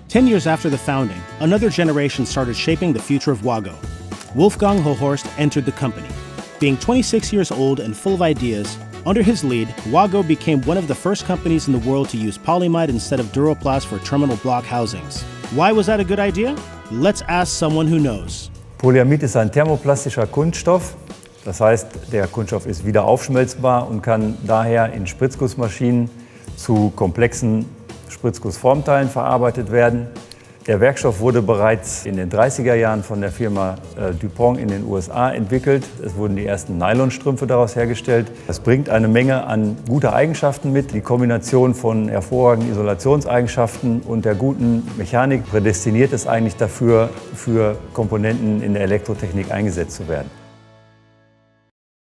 10 years after the founding, another generation started shaping the future of WAGO. Wolfgang Hohorst entered the company. Being 26 years old and full of ideas, under his lead, WAGO became one of the first companies in the world to use polyamide instead of Duroplast for terminal block housings. Why was that a good idea? Let's ask someone who knows. Polyamid ist ein thermoplastischer Kunststoff. Das heißt, der Kunststoff ist wieder aufschmelzbar und kann daher in Spritzgussmaschinen zu komplexen Spritzgussformteilen verarbeitet werden. Der Werkstoff wurde bereits in den 30er Jahren von der Firma DuPont in den USA entwickelt. Es wurden die ersten Nylonstrümpfe daraus hergestellt. Das bringt eine Menge an guter Eigenschaften mit. Die Kombination von hervorragenden Isolationseigenschaften und der guten Mechanik prädestiniert es eigentlich dafür, für Komponenten in der Elektrotechnik eingesetzt zu werden.